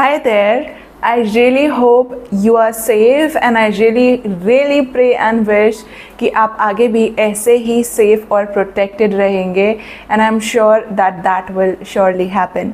Hi there. I really hope you are safe and I really pray and wish कि आप आगे भी ऐसे ही safe और protected रहेंगे and I'm sure that will surely happen.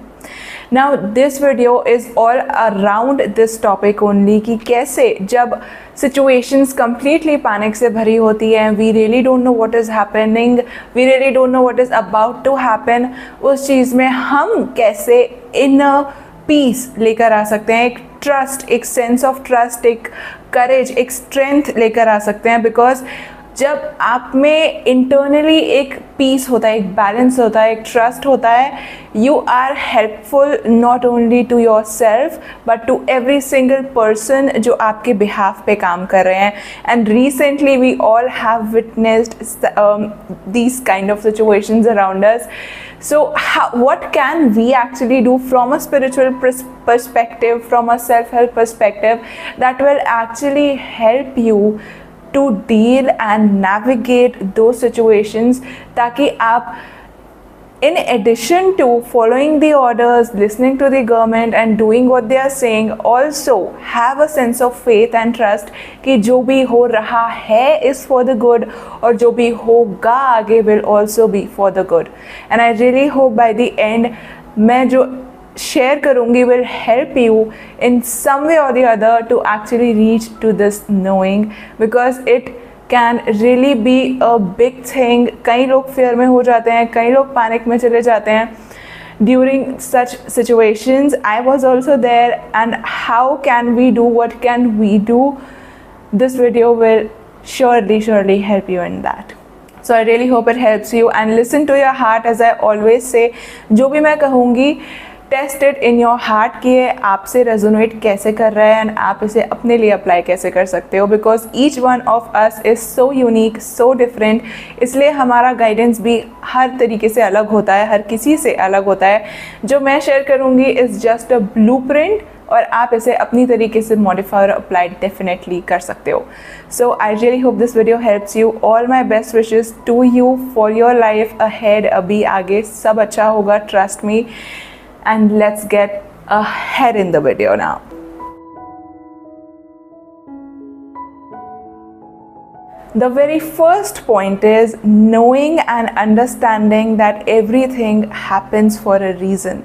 Now this video is all around this topic only कि कैसे जब situations completely panic से भरी होती हैं, we really don't know what is happening, we really don't know what is about to happen, उस चीज़ में हम कैसे inner पीस लेकर आ सकते हैं, एक ट्रस्ट, एक सेंस ऑफ ट्रस्ट, एक करेज, एक स्ट्रेंथ लेकर आ सकते हैं। बिकॉज जब आप में इंटरनली एक पीस होता है, एक बैलेंस होता है, एक ट्रस्ट होता है, you are helpful not only to yourself but to every single person जो आपके बिहाफ पे काम कर रहे हैं। And recently we all have witnessed these kind of situations around us. So what can we actually do from a spiritual perspective, from a self-help perspective that will actually help you to deal and navigate those situations ताकि आप in addition to following the orders, listening to the government and doing what they are saying, also have a sense of faith and trust कि जो भी हो रहा है is for the good और जो भी होगा आगे will also be for the good. And I really hope by the end मैं जो share करूँगी will help you in some way or the other to actually reach to this knowing, because it can really be a big thing. कई लोग fear में हो जाते हैं, कई लोग panic में चले जाते हैं during such situations. I was also there, and how can we do, what can we do? This video will surely help you in that. So I really hope it helps you, and listen to your heart as I always say. जो भी मैं कहूँगी test it in your heart कि ये आपसे resonate कैसे कर रहा है एंड आप इसे अपने लिए अप्लाई कैसे कर सकते हो, because each one of us is so unique, so different. इसलिए हमारा गाइडेंस भी हर तरीके से अलग होता है, हर किसी से अलग होता है. जो मैं शेयर करूँगी इज़ जस्ट अ ब्लूप्रिंट और आप इसे अपनी तरीके से मॉडिफाई और अप्लाई डेफिनेटली कर सकते हो. So I really hope this video helps you. All my best wishes to you for your life ahead. अभी आगे सब अच्छा होगा, trust me. And let's get ahead in the video now. The very first point is knowing and understanding that everything happens for a reason.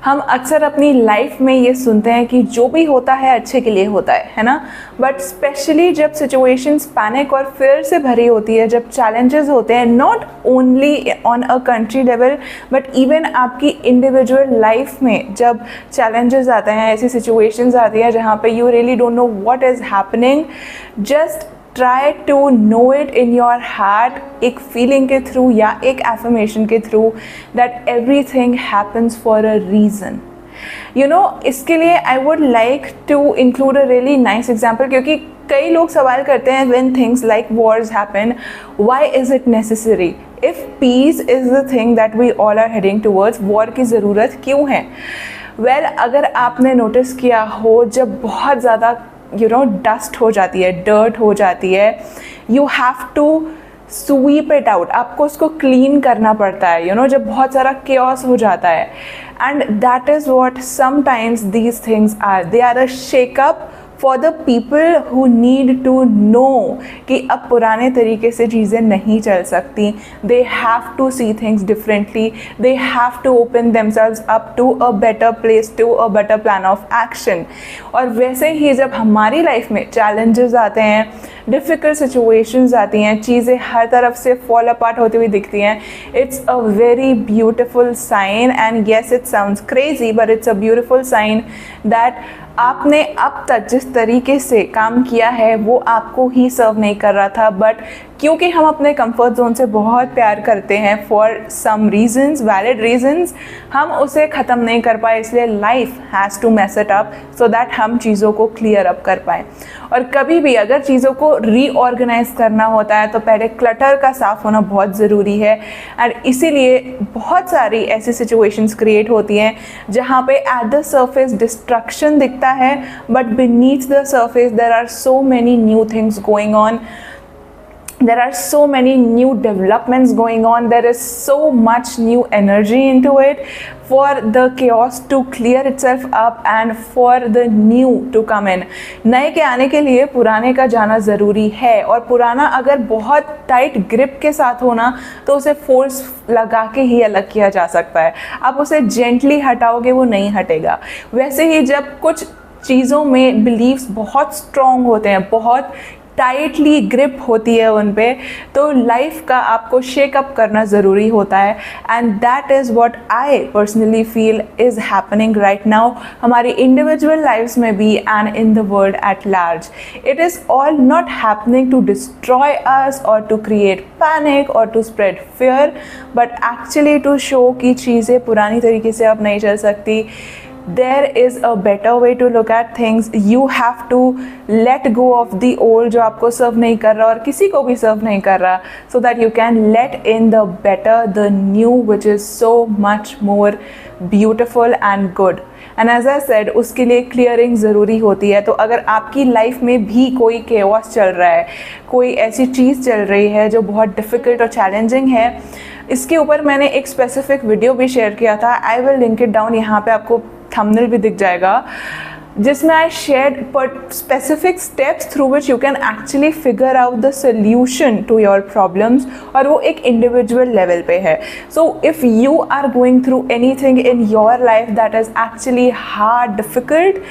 हम अक्सर अपनी life में ये सुनते हैं कि जो भी होता है अच्छे के लिए होता है ना. बट स्पेशली जब सिचुएशंस पैनिक और फियर से भरी होती है, जब चैलेंजेस होते हैं, not only on a country level but even आपकी इंडिविजुअल लाइफ में जब चैलेंजेस आते हैं, ऐसी सिचुएशंस आती है जहाँ पे you really don't know what is happening, just try to know it in your heart, एक फीलिंग के थ्रू या एक एफर्मेशन के थ्रू that everything happens for a reason. You know, इसके लिए I would like to include a really nice example, क्योंकि कई लोग सवाल करते हैं when things like wars happen, why is it necessary? If peace is the thing that we all are heading towards, war की ज़रूरत क्यों है? वेल, अगर आपने नोटिस किया हो, जब बहुत ज़्यादा डस्ट हो जाती है, डर्ट हो जाती है, you have to sweep it out. आपको उसको क्लीन करना पड़ता है, जब बहुत सारा केओस हो जाता है. And that is what sometimes these things are. They are a shakeup for the people who need to know कि अब पुराने तरीके से चीज़ें नहीं चल सकती. They have to see things differently, they have to open themselves up to a better place, to a better plan of action. और वैसे ही जब हमारी लाइफ में चैलेंजेस आते हैं, डिफ़िकल्ट सिचुएशंस आती हैं, चीज़ें हर तरफ से फॉल अपार्ट होती हुई दिखती हैं, it's a very beautiful sign. And yes, it sounds crazy but it's a beautiful sign that आपने अब तक जिस तरीके से काम किया है वो आपको ही सर्व नहीं कर रहा था, बट क्योंकि हम अपने कंफर्ट जोन से बहुत प्यार करते हैं for some reasons, valid reasons, हम उसे ख़त्म नहीं कर पाए. इसलिए life has to mess it up so that हम चीज़ों को क्लियर अप कर पाएँ. और कभी भी अगर चीज़ों को रीऑर्गेनाइज करना होता है तो पहले क्लटर का साफ़ होना बहुत ज़रूरी है. एंड इसीलिए बहुत सारी ऐसी सिचुएशंस क्रिएट होती हैं जहाँ पे एट द सर्फेस डिस्ट्रक्शन दिखता है, but beneath the surface there are so many new things going on. there are so many new developments going on, there is so much new energy into it for the chaos to clear itself up and for the new to come in. नए के आने के लिए पुराने का जाना ज़रूरी है, और पुराना अगर बहुत टाइट ग्रिप के साथ होना तो उसे फोर्स लगा के ही अलग किया जा सकता है, आप उसे जेंटली हटाओगे वो नहीं हटेगा। वैसे ही जब कुछ चीज़ों में बिलीव्स बहुत स्ट्रॉन्ग होते हैं, बहुत टाइटली ग्रिप होती है उन पे, तो लाइफ का आपको शेकअप करना ज़रूरी होता है। And that is what I personally feel is happening right now, हमारी इंडिविजुअल लाइफ्स में भी and in the world at large. It is all not happening to destroy us और टू क्रिएट पैनिक और to spread fear, but actually to show कि चीज़ें पुरानी तरीके से अब नहीं चल सकती। There is a better way to look at things. You have to let go of the old जो आपको सर्व नहीं कर रहा और किसी को भी सर्व नहीं कर रहा, so that you can let in the better, the new, which is so much more beautiful and good. And as I said, उसके लिए क्लियरिंग ज़रूरी होती है। तो अगर आपकी लाइफ में भी कोई chaos चल रहा है, कोई ऐसी चीज़ चल रही है जो बहुत डिफ़िकल्ट और चैलेंजिंग है, इसके ऊपर मैंने एक स्पेसिफिक वीडियो भी शेयर किया था। I will link it down, यहाँ पे आपको थंबनेल भी दिख जाएगा, जिसमें I shared specific steps through which you can actually figure out the solution to your problems, और वो एक इंडिविजुअल लेवल पे है। So if you are going through anything in your life that is actually hard, difficult,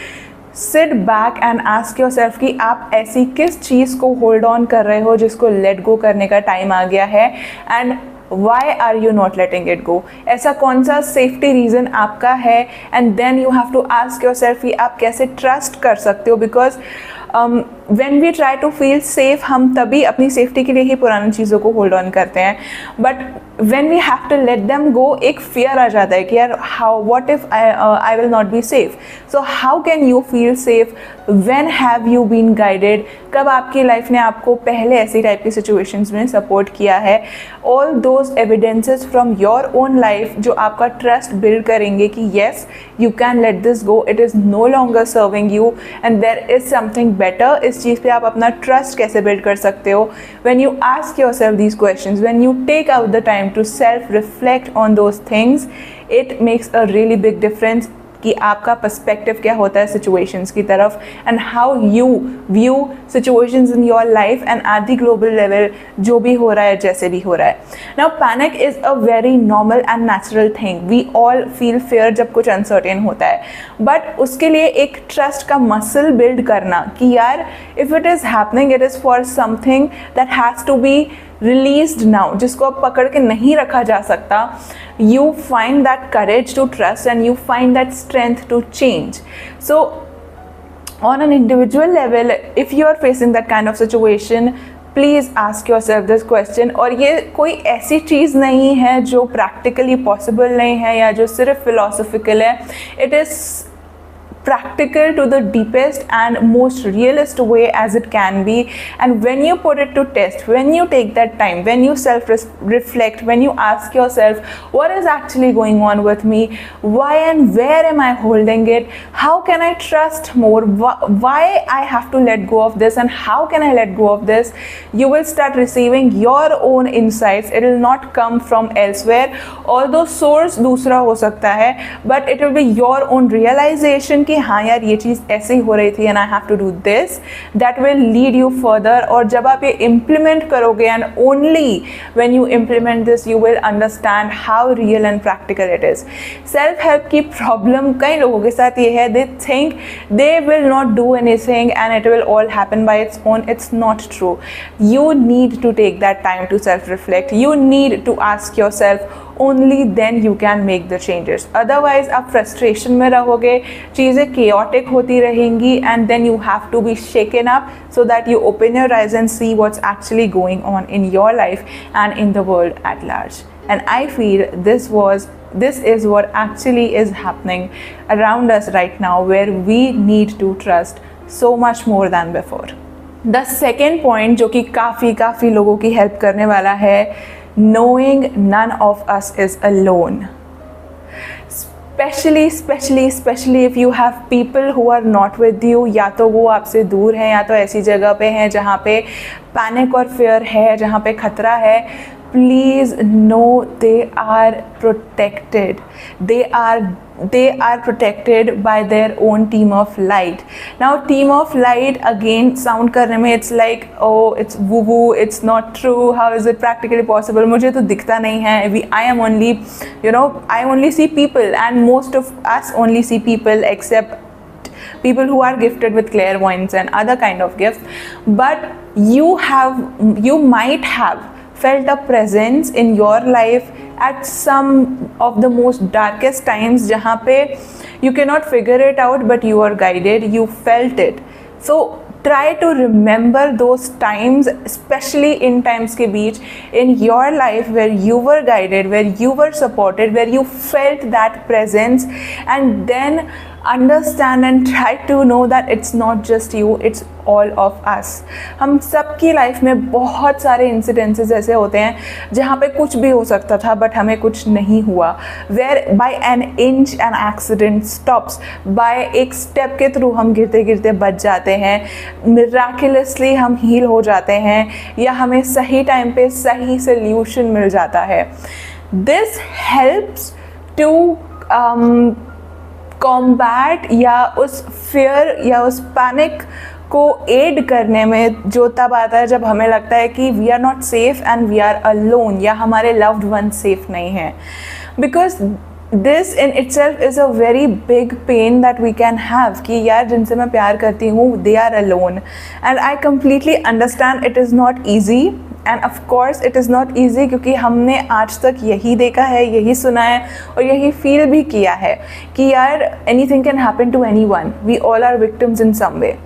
sit back and ask yourself कि आप ऐसी किस चीज़ को होल्ड ऑन कर रहे हो जिसको लेट गो करने का टाइम आ गया है, and why are you not letting it go? ऐसा कौन सा सेफ्टी रीज़न आपका है, and then you have to ask yourself कि आप कैसे ट्रस्ट कर सकते हो। Because when we try to feel safe, हम तभी अपनी सेफ्टी के लिए ही पुरानी चीज़ों को होल्ड ऑन करते हैं, but when we have to let them go, एक फियर आ जाता है कि यार how, what if I will not be safe. So how can you feel safe? When have you been guided? कब आपकी लाइफ ने आपको पहले ऐसी टाइप की सिचुएशंस में सपोर्ट किया है? All those evidences from your own life जो आपका ट्रस्ट बिल्ड करेंगे कि yes you can let this go, it is no longer serving you and there is something better. इस चीज़ पे आप अपना ट्रस्ट कैसे बिल्ड कर सकते हो? When you ask yourself these questions, when you take out the time to self reflect on those things, it makes a really big difference कि आपका पर्सपेक्टिव क्या होता है सिचुएशंस की तरफ, and how you view situations in your life and at the global level, जो भी हो रहा है, जैसे भी हो रहा है। Now panic is a very normal and natural thing, we all feel fear जब कुछ अनसर्टेन होता है, बट उसके लिए एक ट्रस्ट का मसल बिल्ड करना कि यार if it is happening, it is for something that has to be released now, जिसको अब पकड़ के नहीं रखा जा सकता। You find that courage to trust and you find that strength to change. So on an individual level, if you are facing that kind of situation, please ask yourself this question. और ये कोई ऐसी चीज़ नहीं है जो practically possible नहीं है या जो सिर्फ फिलोसफिकल है, it is practical to the deepest and most realist way as it can be. And when you put it to test, when you take that time, when you self reflect, when you ask yourself what is actually going on with me, why and where am I holding it, how can I trust more, why I have to let go of this and how can I let go of this, you will start receiving your own insights. It will not come from elsewhere, although source दूसरा हो सकता है, but it will be your own realization कि हाँ यार ये चीज़ ऐसे ही हो रही थी and I have to do this, that will lead you further. और जब आप ये इम्प्लीमेंट करोगे, and only when you implement this you will understand how real and practical it is. Self help की प्रॉब्लम कई लोगों के साथ ये है, they think they will not do anything and it will all happen by its own. It's not true. You need to take that time to self reflect, you need to ask yourself, only then you can make the changes. Otherwise आप frustration में रहोगे, चीज़ें chaotic होती रहेंगी, and then you have to be shaken up so that you open your eyes and see what's actually going on in your life and in the world at large. And I feel this is what actually is happening around us right now, where we need to trust so much more than before. The second point जो कि काफ़ी लोगों की help करने वाला है, knowing none of us is alone. Specially if you have people who are not with you, या तो वो आपसे दूर हैं या तो ऐसी जगह पे हैं जहाँ पे पैनिक और फियर है, जहाँ पे ख़तरा है. Please know they are protected. They are protected by their own team of light. Now team of light again sound करने में it's like oh it's woo woo, it's not true, how is it practically possible, मुझे तो दिखता नहीं है. I am only, I only see people, and most of us only see people except people who are gifted with clairvoyance and other kind of gifts. But you might have felt a presence in your life at some of the most darkest times जहाँ पे you cannot figure it out but you are guided, you felt it. So try to remember those times, especially in times के बीच in your life where you were guided, where you were supported, where you felt that presence, and then understand and try to know that it's not just you, it's all of us. हम सबकी life में बहुत सारे incidences ऐसे होते हैं जहाँ पे कुछ भी हो सकता था बट हमें कुछ नहीं हुआ. Where by an inch an accident stops, by एक स्टेप के थ्रू हम गिरते गिरते बच जाते हैं, miraculously हम हील हो जाते हैं, या हमें सही टाइम पे सही सोल्यूशन मिल जाता है. This helps to कॉम्बैट या उस फियर या उस पैनिक को एड करने में, जो तब आता है जब हमें लगता है कि we are not safe and we are alone, या हमारे लव्ड वन सेफ नहीं हैं. Because this in itself is a very big pain that we can have कि यार जिनसे मैं प्यार करती हूँ they are alone. And I completely understand it is not easy. And of course it is not easy क्योंकि हमने आज तक यही देखा है, यही सुना है और यही फील भी किया है कि यार anything can happen to anyone, we all are victims in some way.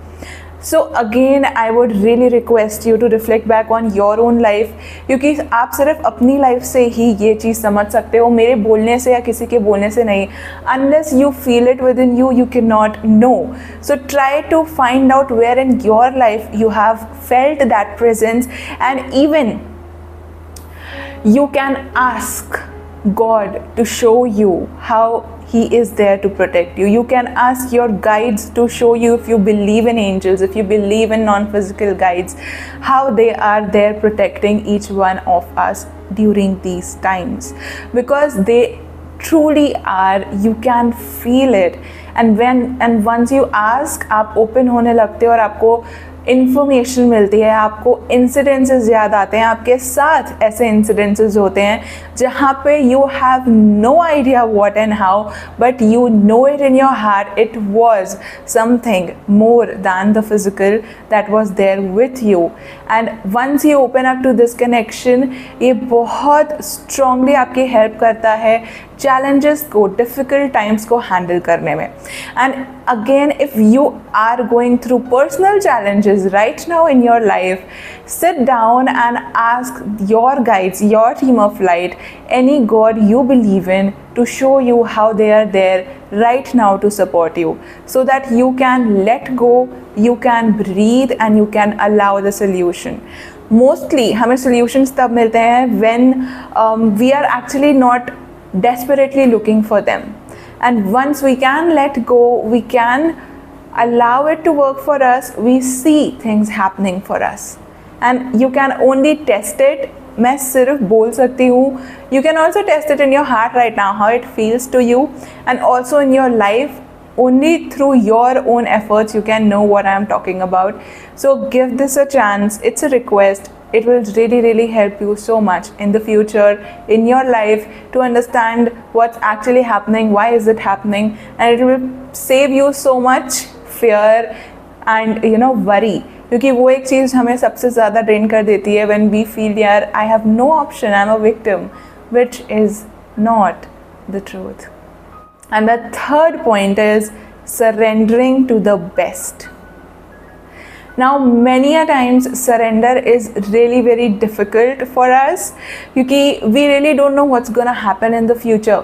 So again I would really request you to reflect back on your own life, क्योंकि आप सिर्फ अपनी लाइफ से ही ये चीज़ समझ सकते हो, मेरे बोलने से या किसी के बोलने से नहीं. Unless you feel it within you, you cannot know. So try to find out where in your life you have felt that presence, and even you can ask God to show you how He is there to protect you. You can ask your guides to show you, if you believe in angels, if you believe in non-physical guides, how they are there protecting each one of us during these times. Because they truly are, you can feel it. And once you ask, आप open होने लगते हो और आपको information मिलती है, आपको incidences याद आते हैं, आपके साथ ऐसे इंसिडेंसेस होते हैं जहाँ पे you have no idea what and how, but you know it in your heart it was something more than the physical that was there with you. And once you open up to this connection, ये बहुत strongly आपकी help करता है challenges को, difficult times को handle करने में. And again if you are going through personal challenges right now in your life, sit down and ask your guides, your team of light, any God you believe in, to show you how they are there right now to support you, so that you can let go, you can breathe, and you can allow the solution. Mostly हमें solutions तब मिलते हैं when we are actually not desperately looking for them. And once we can let go, we can allow it to work for us, we see things happening for us. And you can only test it. मैं सिर्फ बोल सकती हूँ. You can also test it in your heart right now, how it feels to you, and also in your life. Only through your own efforts you can know what I am talking about. So give this a chance. It's a request. It will really help you so much in the future, in your life, to understand what's actually happening, why is it happening, and it will save you so much fear and worry. क्योंकि वो एक चीज़ हमें सबसे ज़्यादा drain कर देती है when we feel यार I have no option, I'm a victim, which is not the truth. And the third point is surrendering to the best. Now many a times surrender is really very difficult for us क्योंकि we really don't know what's gonna happen in the future.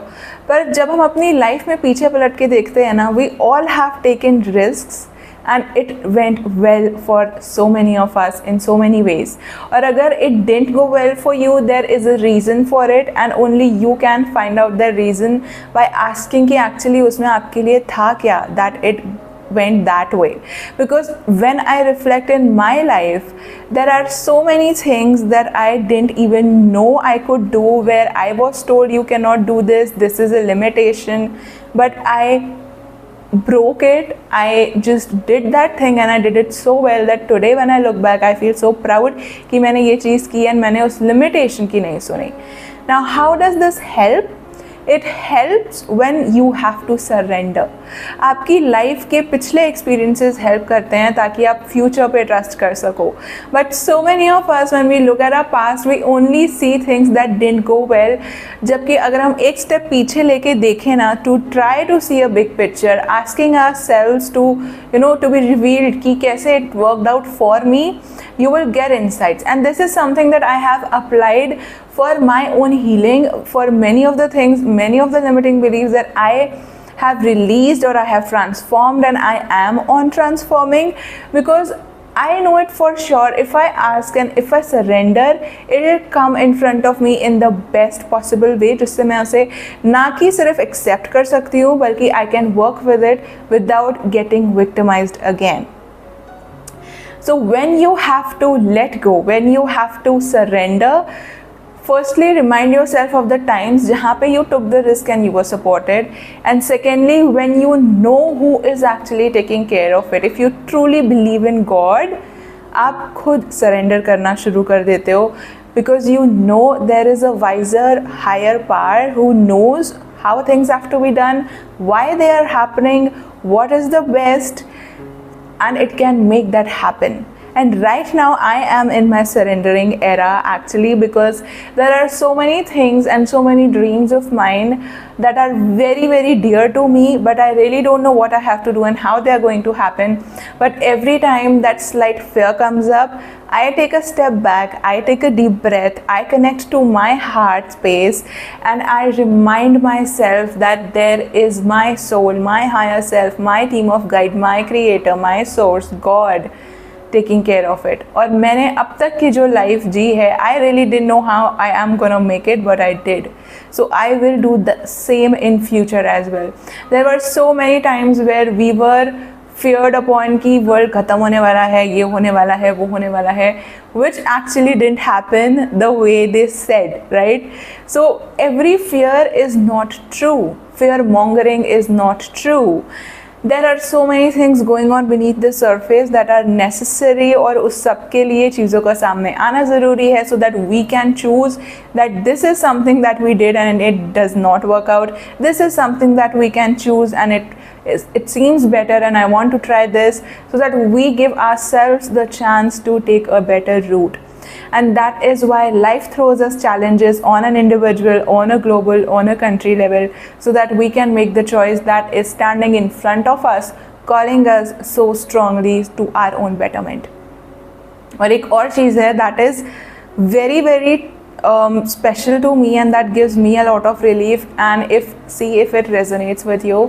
पर जब हम अपनी life में पीछे पलट के देखते हैं ना, we all have taken risks, and it went well for so many of us in so many ways. और अगर it didn't go well for you, there is a reason for it, and only you can find out the reason by asking कि actually उसमें आपके लिए था क्या that it went that way. Because when I reflect in my life, there are so many things that I didn't even know I could do, where I was told you cannot do this, this is a limitation, but I broke it. I just did that thing and I did it so well that today when I look back I feel so proud कि मैंने ये चीज़ की and मैंने उस limitation की नहीं सुनी. Now how does this help? It helps when you have to surrender. आपकी लाइफ के पिछले एक्सपीरियंसेस हेल्प करते हैं ताकि आप फ्यूचर पे ट्रस्ट कर सको. But so many of us when we look at our past we only see things that didn't go well. जबकि अगर हम एक स्टेप पीछे लेके देखें ना, to try to see a big picture, asking ourselves to be revealed कि कैसे it worked out for me, you will get insights. And this is something that I have applied for my own healing, for many of the things, many of the limiting beliefs that I have released or I have transformed, and I am on transforming, because I know it for sure. If I ask and if I surrender, it will come in front of me in the best possible way, जिससे मैं उसे ना कि सिर्फ accept कर सकती हूँ, बल्कि I can work with it without getting victimized again. So when you have to let go, when you have to surrender, firstly remind yourself of the times जहाँ पे you took the risk and you were supported, and secondly when you know who is actually taking care of it. If you truly believe in God, आप खुद surrender करना शुरू कर देते हो, because you know there is a wiser, higher power who knows how things have to be done, why they are happening, what is the best, and it can make that happen. And right now I am in my surrendering era actually, because there are so many things and so many dreams of mine that are very very dear to me, but I really don't know what I have to do and how they are going to happen. But every time that slight fear comes up, I take a step back, I take a deep breath, I connect to my heart space, and I remind myself that there is my soul, my higher self, my team of guide, my creator, my source, God, taking care of it. और मैंने अब तक की जो life जी है, I really didn't know how I am gonna make it, but I did. So I will do the same in future as well. There were so many times where we were feared upon कि world ख़त्म होने वाला है, ये होने वाला है, वो होने वाला है, which actually didn't happen the way they said, right? So every fear is not true. Fear mongering is not true. There are so many things going on beneath the surface that are necessary, और उस सब के लिए चीज़ों का सामने आना ज़रूरी है, so that we can choose that this is something that we did and it does not work out. This is something that we can choose and it seems better and I want to try this, so that we give ourselves the chance to take a better route. And that is why life throws us challenges on an individual, on a global, on a country level, so that we can make the choice that is standing in front of us, calling us so strongly to our own betterment. और एक और चीज़ है that is very very special to me, and that gives me a lot of relief, and see if it resonates with you,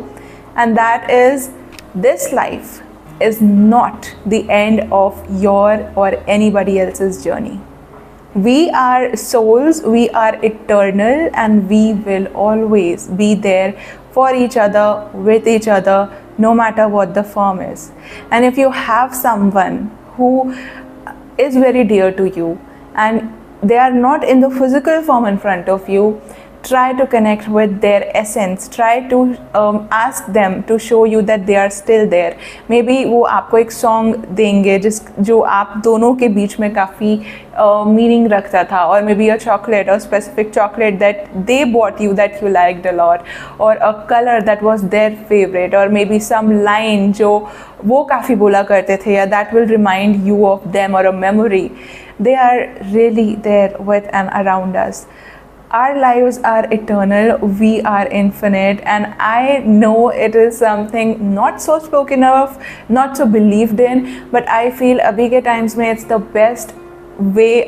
and that is this life is not the end of your or anybody else's journey. We are souls, we are eternal, and we will always be there for each other, with each other, no matter what the form is. And if you have someone who is very dear to you and they are not in the physical form in front of you, try to connect with their essence, try to ask them to show you that they are still there. Maybe वो आपको एक song देंगे जो आप दोनों के बीच में काफ़ी meaning रखता था, or maybe a chocolate, a specific chocolate that they bought you that you liked a lot, or a color that was their favorite, or maybe some line जो वो काफ़ी बोला करते थे, या that will remind you of them, or a memory. They are really there with and around us. Our lives are eternal, we are infinite, and I know it is something not so spoken of, not so believed in, but I feel abhi ke times mein it's the best way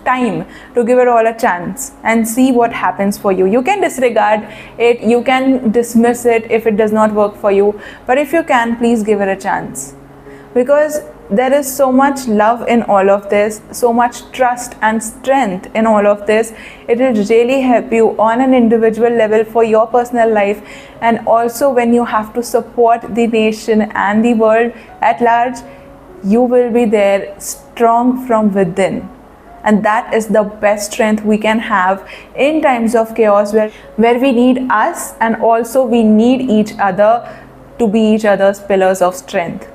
time to give it all a chance and see what happens for you. You can disregard it, you can dismiss it if it does not work for you, but if you can, please give it a chance, because there is so much love in all of this, so much trust and strength in all of this. It will really help you on an individual level for your personal life, and also when you have to support the nation and the world at large, you will be there strong from within. And that is the best strength we can have in times of chaos, where we need us and also we need each other to be each other's pillars of strength.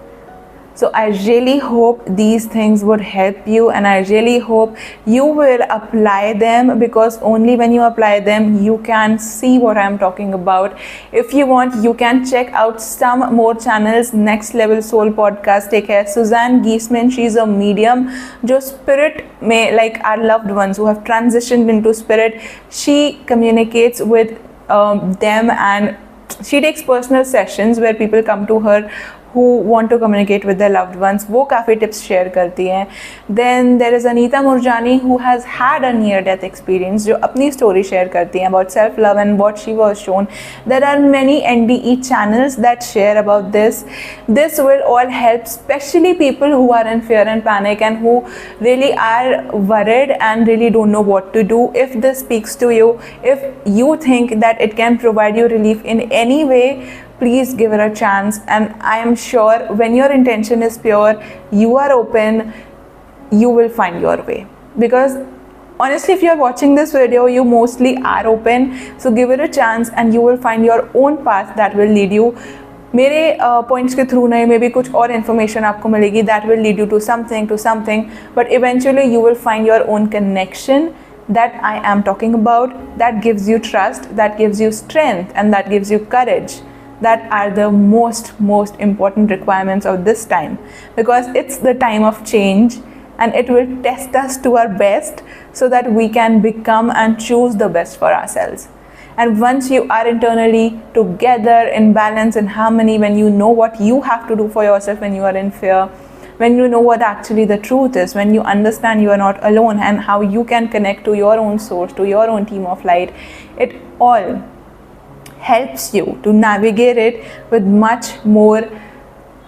So I really hope these things would help you, and I really hope you will apply them, because only when you apply them you can see what I'm talking about. If you want, you can check out some more channels. Next Level Soul podcast take है Suzanne Giesemann. She's a medium जो spirit में, like our loved ones who have transitioned into spirit, she communicates with them, and she takes personal sessions where people come to her who want to communicate with their loved ones. वो काफ़ी tips share करती हैं. Then there is Anita Murjani who has had a near death experience, जो अपनी story share करती हैं about self love and what she was shown. There are many NDE channels that share about this. This will all help, especially people who are in fear and panic and who really are worried and really don't know what to do. If this speaks to you, if you think that it can provide you relief in any way, please give it a chance. And I am sure when your intention is pure, you are open, you will find your way. Because honestly, if you are watching this video, you mostly are open. So give it a chance and you will find your own path that will lead you. मेरे points के through नहीं, may be कुछ और information आपको मिलेगी that will lead you to something, but eventually you will find your own connection that I am talking about, that gives you trust, that gives you strength, and that gives you courage. That are the most important requirements of this time, because it's the time of change and it will test us to our best so that we can become and choose the best for ourselves. And once you are internally together in balance and harmony, when you know what you have to do for yourself when you are in fear, when you know what actually the truth is, when you understand you are not alone and how you can connect to your own source, to your own team of light, it all helps you to navigate it with much more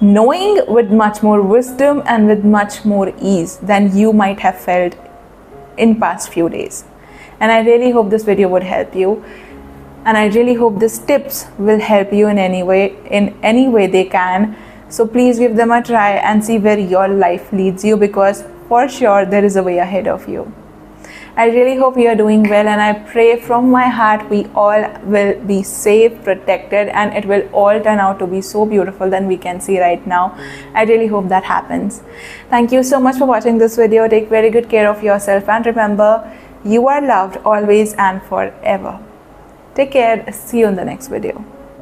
knowing, with much more wisdom, and with much more ease than you might have felt in past few days. And I really hope this video would help you, and I really hope these tips will help you in any way they can. So please give them a try and see where your life leads you, because for sure there is a way ahead of you. I really hope you are doing well, and I pray from my heart we all will be safe, protected, and it will all turn out to be so beautiful than we can see right now. I really hope that happens. Thank you so much for watching this video. Take very good care of yourself, and remember, you are loved always and forever. Take care. See you in the next video.